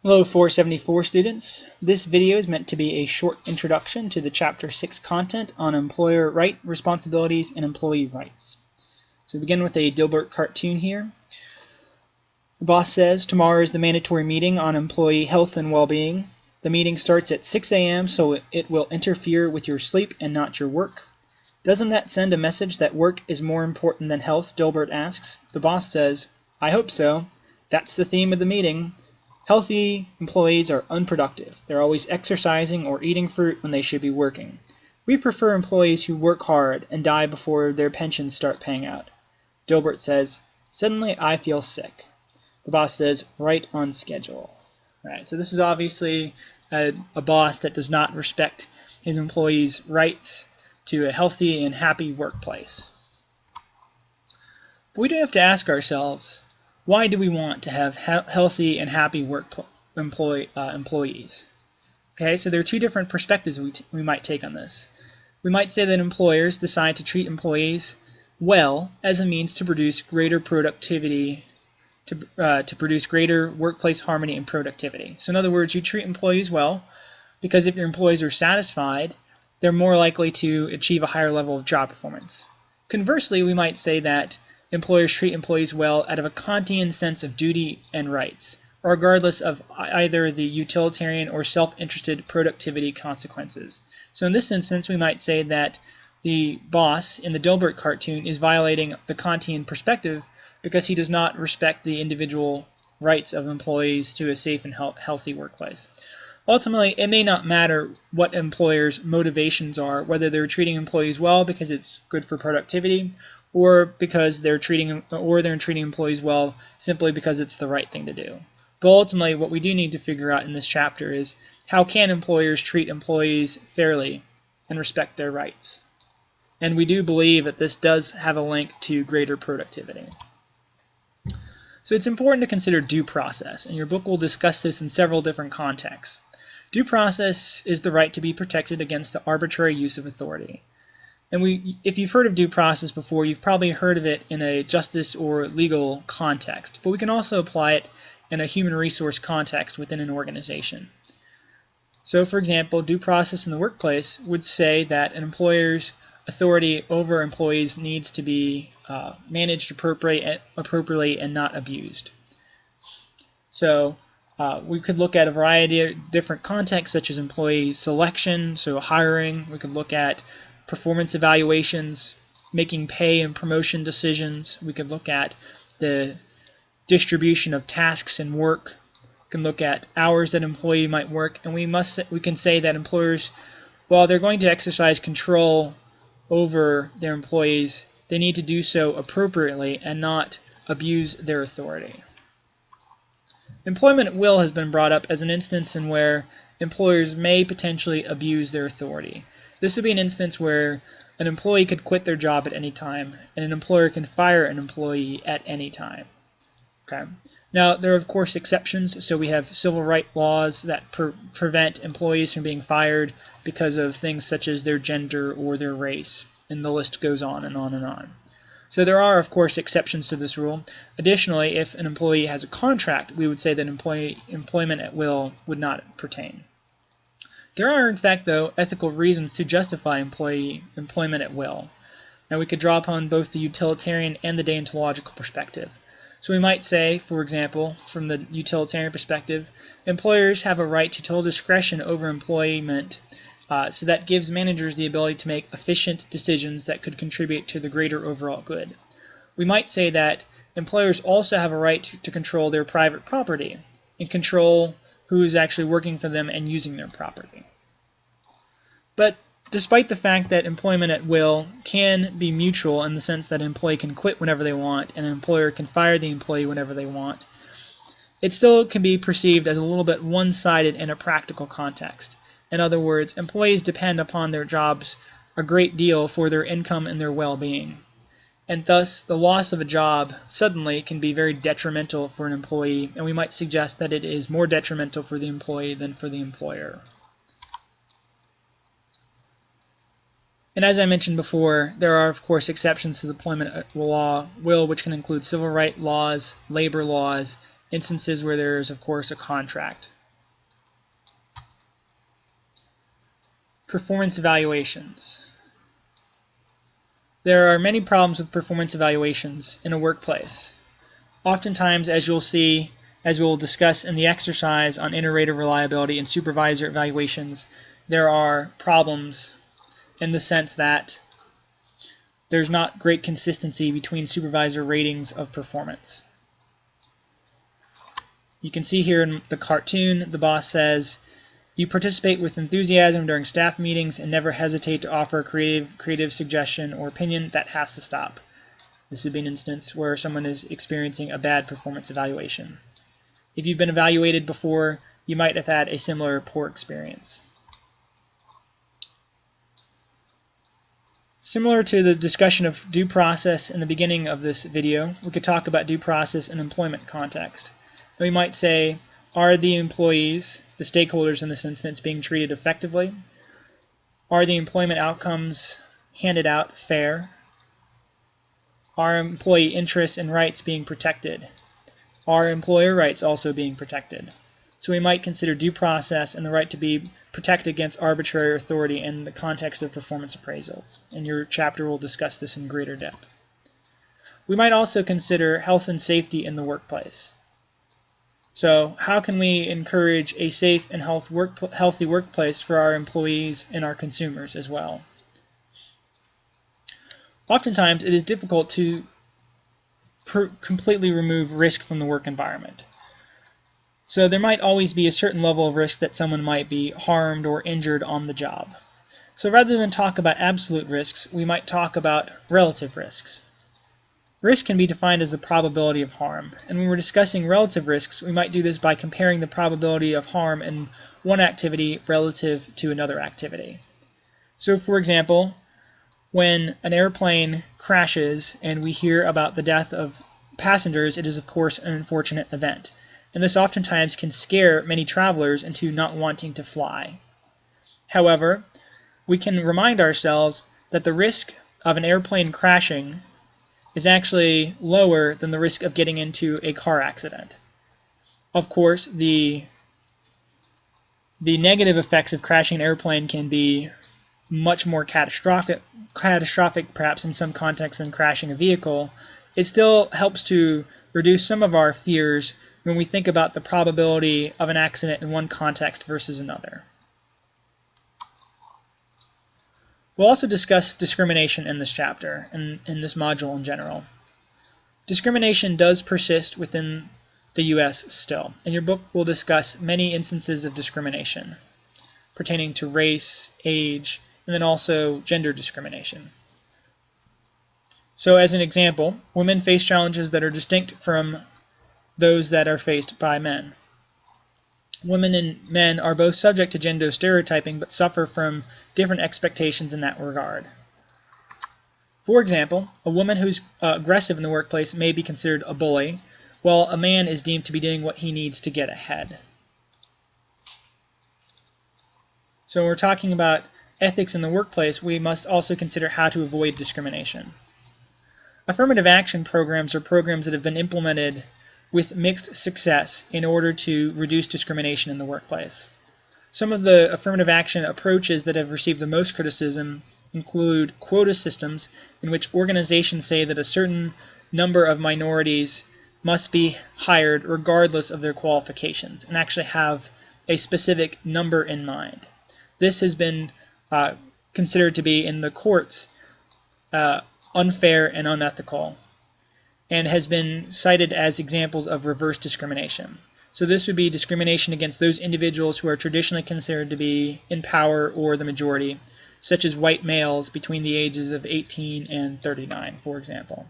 Hello 474 students. This video is meant to be a short introduction to the Chapter 6 content on employer right responsibilities and employee rights. So we begin with a Dilbert cartoon here. The boss says tomorrow is the mandatory meeting on employee health and well-being. The meeting starts at 6 a.m. so it will interfere with your sleep and not your work. Doesn't that send a message that work is more important than health? Dilbert asks. The boss says, I hope so. That's the theme of the meeting. Healthy employees are unproductive. They're always exercising or eating fruit when they should be working. We prefer employees who work hard and die before their pensions start paying out. Dilbert says, suddenly I feel sick. The boss says, right on schedule. Right, so this is obviously a boss that does not respect his employees' rights to a healthy and happy workplace. But we do have to ask ourselves, why do we want to have healthy and happy employees? Okay, so there are two different perspectives we might take on this. We might say that employers decide to treat employees well as a means to produce greater productivity, to produce greater workplace harmony and productivity. So in other words, you treat employees well because if your employees are satisfied, they're more likely to achieve a higher level of job performance. Conversely, we might say that employers treat employees well out of a Kantian sense of duty and rights, regardless of either the utilitarian or self-interested productivity consequences. So in this instance, we might say that the boss in the Dilbert cartoon is violating the Kantian perspective because he does not respect the individual rights of employees to a safe and healthy workplace. Ultimately, it may not matter what employers' motivations are, whether they're treating employees well because it's good for productivity, or because they're treating employees well simply because it's the right thing to do. But ultimately, what we do need to figure out in this chapter is how can employers treat employees fairly and respect their rights. And we do believe that this does have a link to greater productivity. So it's important to consider due process, and your book will discuss this in several different contexts. Due process is the right to be protected against the arbitrary use of authority. And if you've heard of due process before, you've probably heard of it in a justice or legal context, but we can also apply it in a human resource context within an organization. So for example, due process in the workplace would say that an employer's authority over employees needs to be managed appropriately and not abused. So we could look at a variety of different contexts such as employee selection, so hiring. We could look at performance evaluations, making pay and promotion decisions. We could look at the distribution of tasks and work. We can look at hours that an employee might work, and we can say that employers, while they're going to exercise control over their employees, they need to do so appropriately and not abuse their authority. Employment at will has been brought up as an instance in where employers may potentially abuse their authority. This would be an instance where an employee could quit their job at any time, and an employer can fire an employee at any time. Okay. Now, there are of course exceptions, so we have civil rights laws that prevent employees from being fired because of things such as their gender or their race, and the list goes on and on and on. So there are of course exceptions to this rule. Additionally, if an employee has a contract, we would say that employment at will would not pertain. There are, in fact, though, ethical reasons to justify employment at will. Now, we could draw upon both the utilitarian and the deontological perspective. So we might say, for example, from the utilitarian perspective, employers have a right to total discretion over employment, so that gives managers the ability to make efficient decisions that could contribute to the greater overall good. We might say that employers also have a right to control their private property and control who is actually working for them and using their property. But despite the fact that employment at will can be mutual in the sense that an employee can quit whenever they want and an employer can fire the employee whenever they want, it still can be perceived as a little bit one-sided in a practical context. In other words, employees depend upon their jobs a great deal for their income and their well-being. And thus, the loss of a job suddenly can be very detrimental for an employee, and we might suggest that it is more detrimental for the employee than for the employer. And as I mentioned before, there are of course exceptions to the employment at will, which can include civil rights laws, labor laws, instances where there is of course a contract. Performance evaluations. There are many problems with performance evaluations in a workplace. Oftentimes, as you'll see, as we'll discuss in the exercise on inter-rater reliability and supervisor evaluations, there are problems in the sense that there's not great consistency between supervisor ratings of performance. You can see here in the cartoon, the boss says, "You participate with enthusiasm during staff meetings and never hesitate to offer a creative suggestion or opinion. That has to stop." This would be an instance where someone is experiencing a bad performance evaluation. If you've been evaluated before, you might have had a similar poor experience. Similar to the discussion of due process in the beginning of this video, we could talk about due process in employment context. We might say, are the employees, the stakeholders in this instance, being treated effectively? Are the employment outcomes handed out fair? Are employee interests and rights being protected? Are employer rights also being protected? So we might consider due process and the right to be protected against arbitrary authority in the context of performance appraisals. And your chapter will discuss this in greater depth. We might also consider health and safety in the workplace. So how can we encourage a safe and healthy workplace for our employees and our consumers as well? Oftentimes it is difficult to completely remove risk from the work environment. So there might always be a certain level of risk that someone might be harmed or injured on the job. So rather than talk about absolute risks, we might talk about relative risks. Risk can be defined as the probability of harm, and when we're discussing relative risks, we might do this by comparing the probability of harm in one activity relative to another activity. So for example, when an airplane crashes and we hear about the death of passengers, it is of course an unfortunate event, and this oftentimes can scare many travelers into not wanting to fly. However, we can remind ourselves that the risk of an airplane crashing is actually lower than the risk of getting into a car accident. Of course, the negative effects of crashing an airplane can be much more catastrophic perhaps in some contexts than crashing a vehicle. It still helps to reduce some of our fears when we think about the probability of an accident in one context versus another. We'll also discuss discrimination in this chapter and in this module in general. Discrimination does persist within the U.S. still, and your book will discuss many instances of discrimination pertaining to race, age, and then also gender discrimination. So as an example, women face challenges that are distinct from those that are faced by men. Women and men are both subject to gender stereotyping but suffer from different expectations in that regard. For example, a woman who's aggressive in the workplace may be considered a bully, while a man is deemed to be doing what he needs to get ahead. So when we're talking about ethics in the workplace, we must also consider how to avoid discrimination. Affirmative action programs are programs that have been implemented with mixed success in order to reduce discrimination in the workplace. Some of the affirmative action approaches that have received the most criticism include quota systems, in which organizations say that a certain number of minorities must be hired regardless of their qualifications, and actually have a specific number in mind. This has been considered to be in the courts unfair and unethical, and has been cited as examples of reverse discrimination. So this would be discrimination against those individuals who are traditionally considered to be in power or the majority, such as white males between the ages of 18 and 39, for example.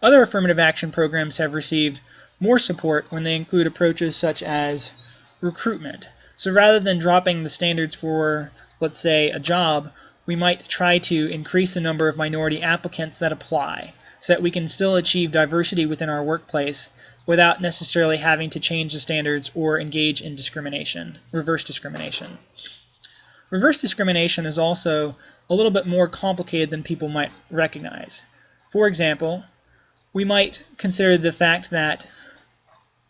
Other affirmative action programs have received more support when they include approaches such as recruitment. So rather than dropping the standards for, let's say, a job, we might try to increase the number of minority applicants that apply, so that we can still achieve diversity within our workplace without necessarily having to change the standards or engage in discrimination, reverse discrimination. Reverse discrimination is also a little bit more complicated than people might recognize. For example, we might consider the fact that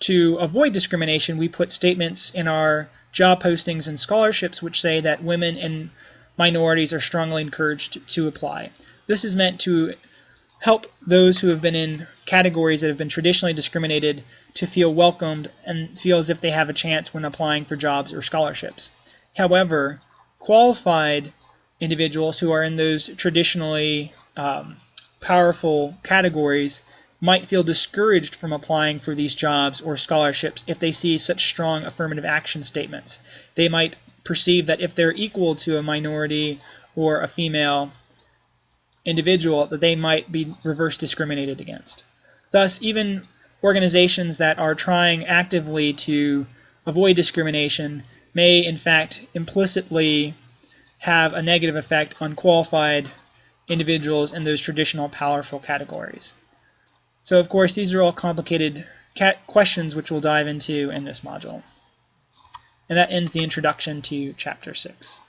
to avoid discrimination, we put statements in our job postings and scholarships which say that women and minorities are strongly encouraged to apply. This is meant to help those who have been in categories that have been traditionally discriminated to feel welcomed and feel as if they have a chance when applying for jobs or scholarships. However, qualified individuals who are in those traditionally powerful categories might feel discouraged from applying for these jobs or scholarships if they see such strong affirmative action statements. They might perceive that if they're equal to a minority or a female individual, that they might be reverse discriminated against. Thus, even organizations that are trying actively to avoid discrimination may in fact implicitly have a negative effect on qualified individuals in those traditional powerful categories. So of course these are all complicated questions which we'll dive into in this module. And that ends the introduction to Chapter 6.